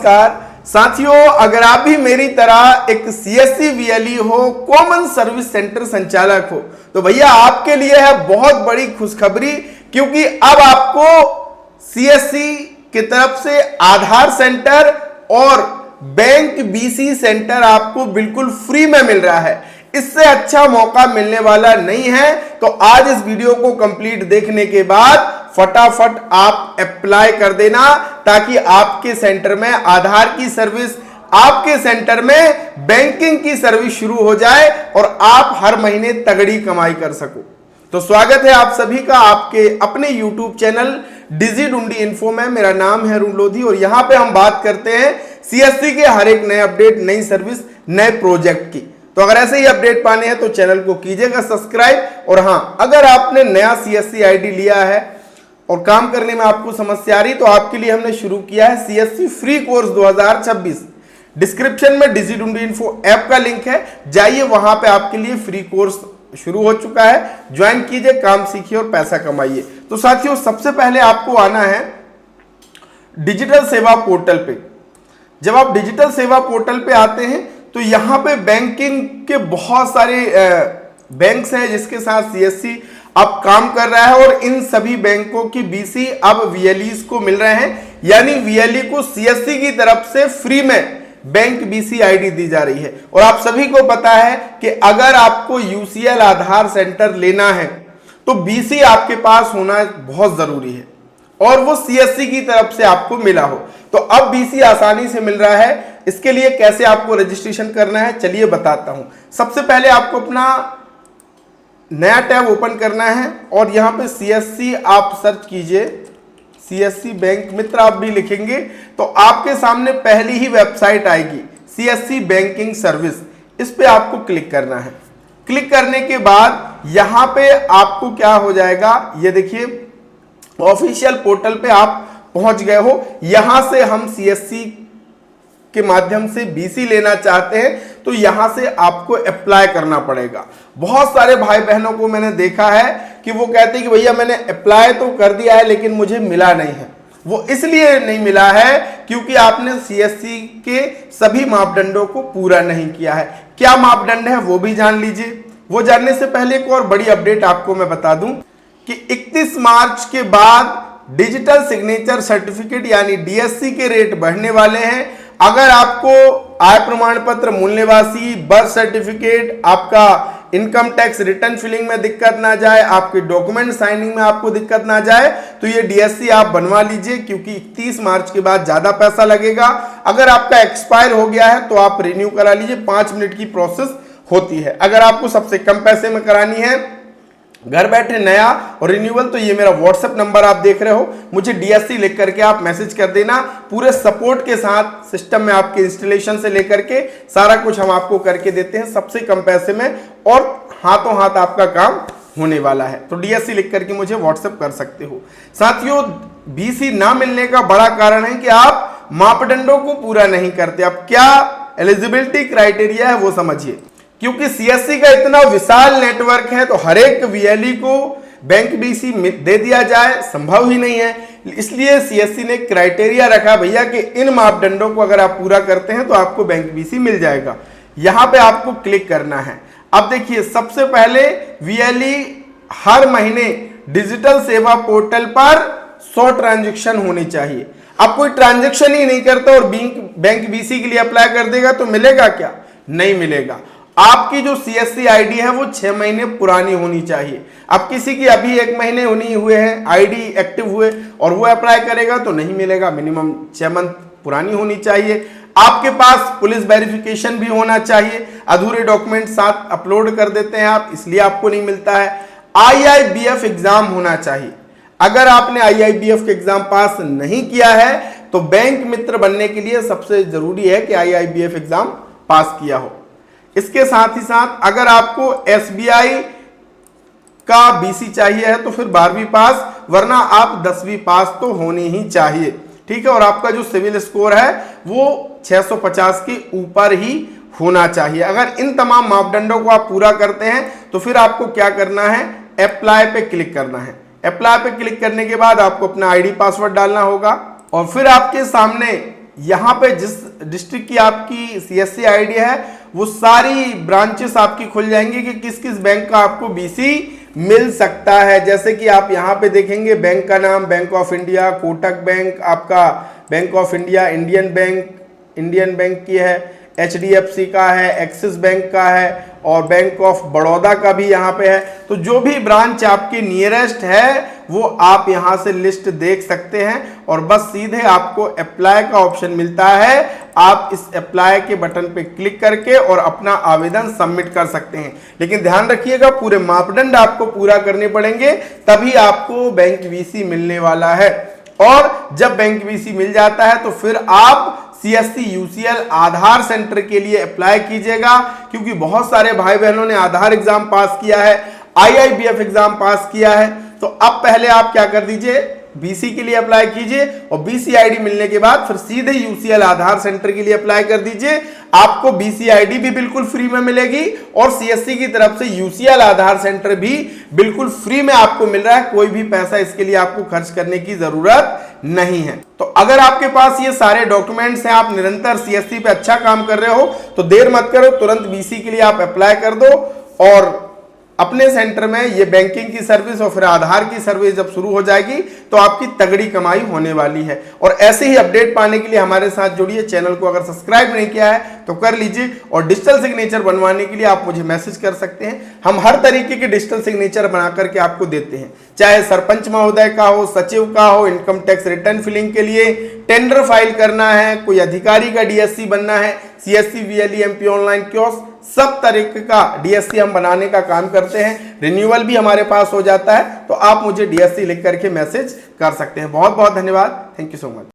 नमस्कार साथियों, अगर आप भी मेरी तरह एक सीएससी वीएलई हो, कॉमन सर्विस सेंटर संचालक हो, तो भैया आपके लिए है बहुत बड़ी खुशखबरी, क्योंकि अब आपको सीएससी की तरफ से आधार सेंटर और बैंक बीसी सेंटर आपको बिल्कुल फ्री में मिल रहा है। इससे अच्छा मौका मिलने वाला नहीं है। तो आज इस वीडियो को कंप्लीट देखने के बाद फटाफट आप अप्लाई कर देना, ताकि आपके सेंटर में आधार की सर्विस, आपके सेंटर में बैंकिंग की सर्विस शुरू हो जाए और आप हर महीने तगड़ी कमाई कर सको। तो स्वागत है आप सभी का आपके अपने YouTube चैनल डिजिडुंडी इन्फो में। मेरा नाम है अरुण लोधी और यहां पे हम बात करते हैं सीएससी के हर एक नए अपडेट, नई सर्विस, नए प्रोजेक्ट की। तो अगर ऐसे ही अपडेट पाने हैं तो चैनल को कीजिएगा सब्सक्राइब। और हां, अगर आपने नया सीएससी आईडी लिया है और काम करने में आपको समस्या आ रही, तो आपके लिए हमने शुरू किया है सीएससी फ्री कोर्स 2026। डिस्क्रिप्शन में डिजिडुंडी इन्फो ऐप का लिंक है, जाइए वहां पे आपके लिए फ्री कोर्स शुरू हो चुका है। ज्वाइन कीजिए, काम सीखिए और पैसा कमाइए। तो साथियों, सबसे पहले आपको आना है डिजिटल सेवा पोर्टल पे। जब आप डिजिटल सेवा पोर्टल पे आते हैं तो यहां पे बैंकिंग के बहुत सारे बैंक्स हैं जिसके साथ सीएससी अब काम कर रहा है, और इन सभी बैंकों की बीसी अब वीएलईज को मिल रहे हैं। यानी वीएलई को सीएससी की तरफ से फ्री में बैंक बीसी आईडी दी जा रही है। और आप सभी को पता है कि अगर आपको यूसीएल आधार सेंटर लेना है तो बीसी आपके पास होना बहुत जरूरी है, और वो सीएससी की तरफ से आपको मिला हो। तो अब बीसी आसानी से मिल रहा है। इसके लिए कैसे आपको रजिस्ट्रेशन करना है, चलिए बताता हूं। सबसे पहले आपको अपना नया टैब ओपन करना है और यहां पे सीएससी आप सर्च कीजिए, सीएससी बैंक मित्र आप भी लिखेंगे तो आपके सामने पहली ही वेबसाइट आएगी, सीएससी बैंकिंग सर्विस। इस पे आपको क्लिक करना है। क्लिक करने के बाद यहां पे आपको क्या हो जाएगा, ये देखिए ऑफिशियल पोर्टल पे आप पहुंच गए हो। यहां से हम सीएससी के माध्यम से बीसी लेना चाहते हैं तो यहां से आपको अप्लाई करना पड़ेगा। बहुत सारे भाई बहनों को मैंने देखा है कि वो कहते हैं कि भैया मैंने अप्लाई तो कर दिया है लेकिन मुझे मिला नहीं है। वो इसलिए नहीं मिला है क्योंकि आपने सीएससी के सभी मापदंडों को पूरा नहीं किया है। क्या मापदंड है वो भी जान लीजिए। वो जानने से पहले एक और बड़ी अपडेट आपको मैं बता दूं कि 31 मार्च के बाद डिजिटल सिग्नेचर सर्टिफिकेट यानी डीएससी के रेट बढ़ने वाले हैं। अगर आपको आय प्रमाण पत्र, मूल निवासी, बर्थ सर्टिफिकेट, आपका इनकम टैक्स रिटर्न फिलिंग में दिक्कत ना जाए, आपके डॉक्यूमेंट साइनिंग में आपको दिक्कत ना जाए, तो ये डीएससी आप बनवा लीजिए, क्योंकि 31 मार्च के बाद ज्यादा पैसा लगेगा। अगर आपका एक्सपायर हो गया है तो आप रिन्यू करा लीजिए, 5 मिनट की प्रोसेस होती है। अगर आपको सबसे कम पैसे में करानी है, घर बैठे नया और रिन्यूअल, तो ये मेरा व्हाट्सएप नंबर आप देख रहे हो, मुझे डीएससी लिख करके आप मैसेज कर देना। पूरे सपोर्ट के साथ सिस्टम में आपके इंस्टॉलेशन से लेकर के सारा कुछ हम आपको करके देते हैं सबसे कम पैसे में, और हाथों हाथ आपका काम होने वाला है। तो डीएससी लिख करके मुझे व्हाट्सएप कर सकते हो। साथियों, बीसी ना मिलने का बड़ा कारण है कि आप मापदंडों को पूरा नहीं करते। अब क्या एलिजिबिलिटी क्राइटेरिया है वो समझिए, क्योंकि सीएससी का इतना विशाल नेटवर्क है तो हर एक वीएलई को बैंक बीसी दे दिया जाए संभव ही नहीं है। इसलिए सीएससी ने क्राइटेरिया रखा भैया कि इन मापदंडों को अगर आप पूरा करते हैं तो आपको बैंक बीसी मिल जाएगा। यहां पे आपको क्लिक करना है। अब देखिए, सबसे पहले वीएलई हर महीने डिजिटल सेवा पोर्टल पर 100 ट्रांजेक्शन होनी चाहिए। अब कोई ट्रांजेक्शन ही नहीं करता और बैंक बीसी के लिए अप्लाई कर देगा तो मिलेगा क्या? नहीं मिलेगा। आपकी जो सीएससी आईडी है वो 6 महीने पुरानी होनी चाहिए। अब किसी की अभी 1 महीने नहीं हुए हैं आईडी एक्टिव हुए और वो अप्लाई करेगा तो नहीं मिलेगा। मिनिमम 6 मंथ पुरानी होनी चाहिए। आपके पास पुलिस वेरिफिकेशन भी होना चाहिए। अधूरे डॉक्यूमेंट साथ अपलोड कर देते हैं आप, इसलिए आपको नहीं मिलता है। आईआईबीएफ एग्जाम होना चाहिए। अगर आपने आईआईबीएफ के एग्जाम पास नहीं किया है तो बैंक मित्र बनने के लिए सबसे जरूरी है कि आईआईबीएफ एग्जाम पास किया हो। इसके साथ ही साथ अगर आपको एसबीआई का बीसी चाहिए है तो फिर 12वीं पास, वरना आप 10वीं पास तो होनी ही चाहिए। ठीक है, और आपका जो सिविल स्कोर है वो 650 के ऊपर ही होना चाहिए। अगर इन तमाम मापदंडों को आप पूरा करते हैं तो फिर आपको क्या करना है, अप्लाई पे क्लिक करना है। अप्लाई पे क्लिक करने के बाद आपको अपना आईडी पासवर्ड डालना होगा और फिर आपके सामने यहाँ पे जिस डिस्ट्रिक्ट की आपकी सीएससी आईडी है वो सारी ब्रांचेस आपकी खुल जाएंगी कि किस किस बैंक का आपको बीसी मिल सकता है। जैसे कि आप यहाँ पे देखेंगे बैंक का नाम bank of India, Kotak bank, आपका bank of India, Indian bank की है, HDFC का है, एक्सिस बैंक का है और बैंक ऑफ बड़ौदा का भी यहाँ पे है। तो जो भी ब्रांच आपकी नियरेस्ट है वो आप यहाँ से लिस्ट देख सकते हैं और बस सीधे आपको अप्लाई का ऑप्शन मिलता है। आप इस अप्लाई के बटन पे क्लिक करके और अपना आवेदन सबमिट कर सकते हैं। लेकिन ध्यान रखिएगा पूरे मापदंड आपको पूरा करने पड़ेंगे तभी आपको बैंक वीसी मिलने वाला है। और जब बैंक वीसी मिल जाता है तो फिर आप CSC UCL आधार सेंटर के लिए अप्लाई कीजिएगा, क्योंकि बहुत सारे भाई बहनों ने आधार एग्जाम पास किया है, IIBF एग्जाम पास किया है। तो अब पहले आप क्या कर दीजिए, BC के लिए अप्लाई कीजिए और BC ID मिलने के बाद फिर सीधे UCL आधार सेंटर के लिए अप्लाई कर दीजिए। आपको BC ID भी बिल्कुल फ्री में मिलेगी और CSC की तरफ से UCL आधार सेंटर भी बिल्कुल फ्री में आपको मिल रहा है। कोई भी पैसा इसके लिए आपको खर्च करने की जरूरत नहीं है। तो अगर आपके पास ये सारे डॉक्यूमेंट्स हैं, आप निरंतर CSC पे अच्छा काम कर रहे हो तो देर मत करो, तुरंत BC के लिए आप अप्लाई कर दो और अपने सेंटर में ये बैंकिंग की सर्विस और फिर आधार की सर्विस जब शुरू हो जाएगी तो आपकी तगड़ी कमाई होने वाली है। और ऐसे ही अपडेट पाने के लिए हमारे साथ जुड़िए। चैनल को अगर सब्सक्राइब नहीं किया है तो कर लीजिए और डिजिटल सिग्नेचर बनवाने के लिए आप मुझे मैसेज कर सकते हैं। हम हर तरीके के डिजिटल सिग्नेचर बना करके आपको देते हैं, चाहे सरपंच महोदय का हो, सचिव का हो, इनकम टैक्स रिटर्न फिलिंग के लिए, टेंडर फाइल करना है, कोई अधिकारी का DSC बनना है, CSC VLE MP online kiosk, सब तरीके का DSC हम बनाने का काम करते हैं। रिन्यूअल भी हमारे पास हो जाता है, तो आप मुझे DSC लिख करके मैसेज कर सकते हैं। बहुत बहुत धन्यवाद। Thank you so much.